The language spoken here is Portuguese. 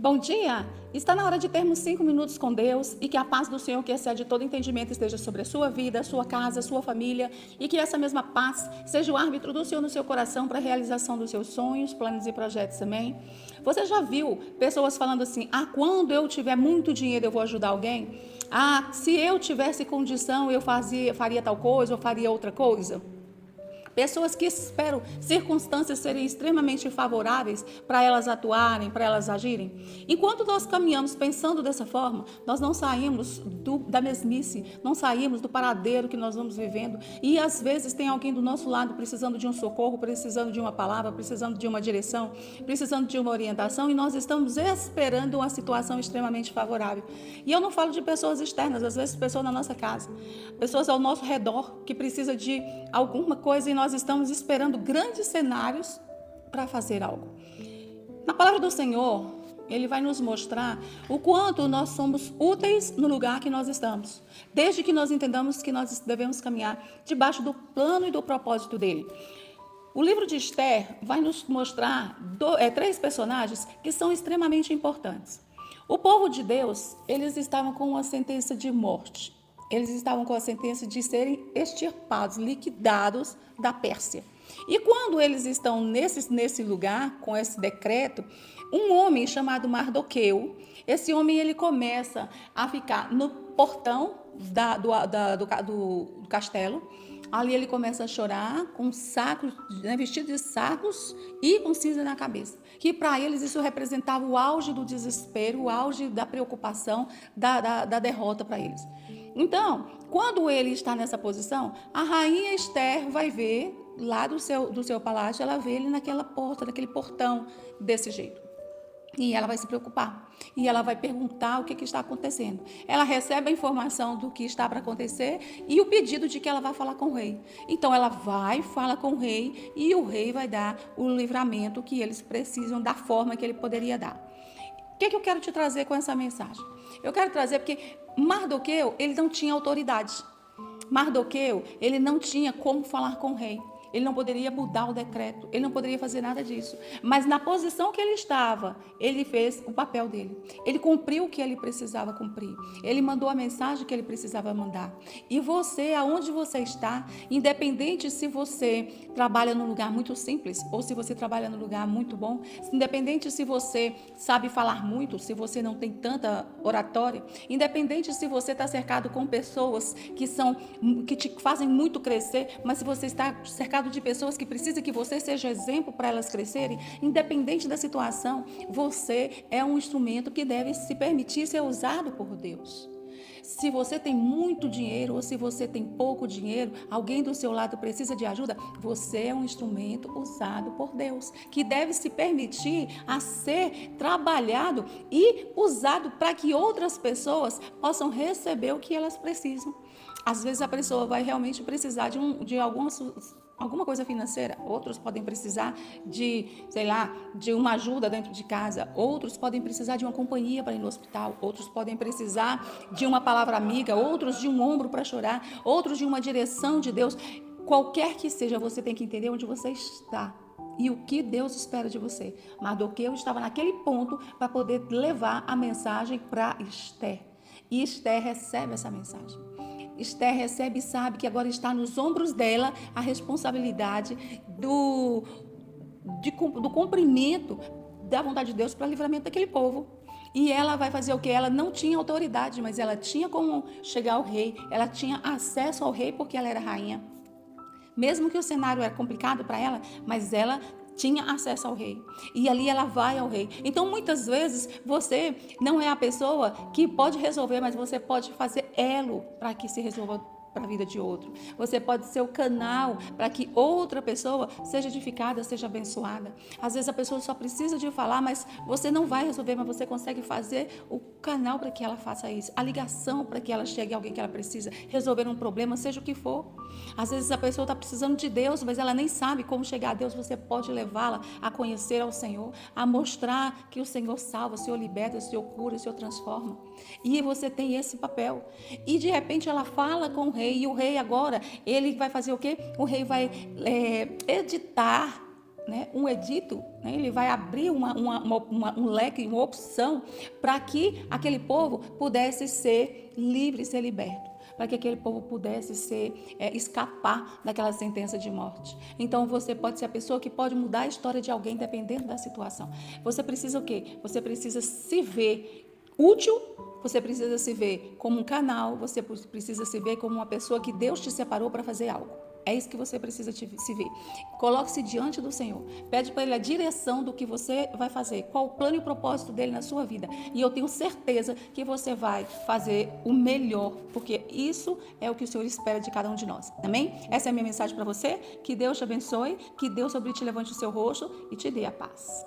Bom dia! Está na hora de termos 5 minutos com Deus e que a paz do Senhor, que excede todo entendimento, esteja sobre a sua vida, a sua casa, a sua família e que essa mesma paz seja o árbitro do Senhor no seu coração para a realização dos seus sonhos, planos e projetos, amém? Você já viu pessoas falando assim, quando eu tiver muito dinheiro eu vou ajudar alguém? Se eu tivesse condição eu faria tal coisa ou faria outra coisa? Pessoas que esperam circunstâncias serem extremamente favoráveis para elas atuarem, para elas agirem. Enquanto nós caminhamos pensando dessa forma, nós não saímos da mesmice, não saímos do paradeiro que nós vamos vivendo. E às vezes tem alguém do nosso lado precisando de um socorro, precisando de uma palavra, precisando de uma direção, precisando de uma orientação e nós estamos esperando uma situação extremamente favorável. E eu não falo de pessoas externas, às vezes pessoas na nossa casa, pessoas ao nosso redor que precisam de alguma coisa e nós estamos esperando grandes cenários para fazer algo. Na palavra do Senhor, Ele vai nos mostrar o quanto nós somos úteis no lugar que nós estamos, desde que nós entendamos que nós devemos caminhar debaixo do plano e do propósito dEle. O livro de Esther vai nos mostrar 3 personagens que são extremamente importantes. O povo de Deus, eles estavam com uma sentença de morte. Eles estavam com a sentença de serem extirpados, liquidados da Pérsia. E quando eles estão nesse lugar, com esse decreto, um homem chamado Mardoqueu, esse homem ele começa a ficar no portão do castelo. Ali ele começa a chorar com sacos, vestido de sacos e com cinza na cabeça. Que para eles isso representava o auge do desespero, o auge da preocupação, da derrota para eles. Então, quando ele está nessa posição, a rainha Esther vai ver lá do seu palácio, ela vê ele naquela porta, naquele portão, desse jeito. E ela vai se preocupar. E ela vai perguntar o que está acontecendo. Ela recebe a informação do que está para acontecer e o pedido de que ela vai falar com o rei. Então ela vai, fala com o rei e o rei vai dar o livramento que eles precisam da forma que ele poderia dar. O que eu quero te trazer com essa mensagem? Eu quero trazer porque Mardoqueu, ele não tinha autoridade. Mardoqueu, ele não tinha como falar com o rei. Ele não poderia mudar o decreto, ele não poderia fazer nada disso. Mas na posição que ele estava, ele fez o papel dele. Ele cumpriu o que ele precisava cumprir. Ele mandou a mensagem que ele precisava mandar. E você, aonde você está, independente se você trabalha num lugar muito simples ou se você trabalha num lugar muito bom, independente se você sabe falar muito, se você não tem tanta oratória, independente se você está cercado com pessoas que te fazem muito crescer, mas se você está cercado de pessoas que precisam que você seja exemplo para elas crescerem, independente da situação, você é um instrumento que deve se permitir ser usado por Deus. Se você tem muito dinheiro ou se você tem pouco dinheiro, alguém do seu lado precisa de ajuda, você é um instrumento usado por Deus, que deve se permitir a ser trabalhado e usado para que outras pessoas possam receber o que elas precisam. Às vezes a pessoa vai realmente precisar de alguma coisa financeira, outros podem precisar de uma ajuda dentro de casa, outros podem precisar de uma companhia para ir no hospital, outros podem precisar de uma palavra amiga, outros de um ombro para chorar, outros de uma direção de Deus. Qualquer que seja, você tem que entender onde você está e o que Deus espera de você. Mardoqueu estava naquele ponto para poder levar a mensagem para Esther. E Esther recebe essa mensagem. Esther recebe e sabe que agora está nos ombros dela a responsabilidade do cumprimento da vontade de Deus para o livramento daquele povo. E ela vai fazer o que? Ela não tinha autoridade, mas ela tinha como chegar ao rei, ela tinha acesso ao rei porque ela era rainha. Mesmo que o cenário era complicado para ela, mas ela tinha acesso ao rei. E ali ela vai ao rei. Então, muitas vezes, você não é a pessoa que pode resolver, mas você pode fazer elo para que se resolva para a vida de outro. Você pode ser o canal para que outra pessoa seja edificada, seja abençoada. Às vezes a pessoa só precisa de falar, mas você não vai resolver, mas você consegue fazer o canal para que ela faça isso, a ligação para que ela chegue a alguém que ela precisa, resolver um problema, seja o que for. Às vezes a pessoa está precisando de Deus, mas ela nem sabe como chegar a Deus. Você pode levá-la a conhecer ao Senhor, a mostrar que o Senhor salva, o Senhor liberta, o Senhor cura, o Senhor transforma. E você tem esse papel. E de repente ela fala com o rei, e o rei agora, ele vai fazer o quê? O rei vai editar né, um edito, né, ele vai abrir um leque, uma opção para que aquele povo pudesse ser livre, ser liberto, para que aquele povo pudesse escapar daquela sentença de morte. Então você pode ser a pessoa que pode mudar a história de alguém dependendo da situação. Você precisa o quê? Você precisa se ver útil, você precisa se ver como um canal, você precisa se ver como uma pessoa que Deus te separou para fazer algo. É isso que você precisa se ver. Coloque-se diante do Senhor. Pede para Ele a direção do que você vai fazer. Qual o plano e o propósito dele na sua vida. E eu tenho certeza que você vai fazer o melhor, porque isso é o que o Senhor espera de cada um de nós. Amém? Essa é a minha mensagem para você. Que Deus te abençoe. Que Deus sobre ti levante o seu rosto e te dê a paz.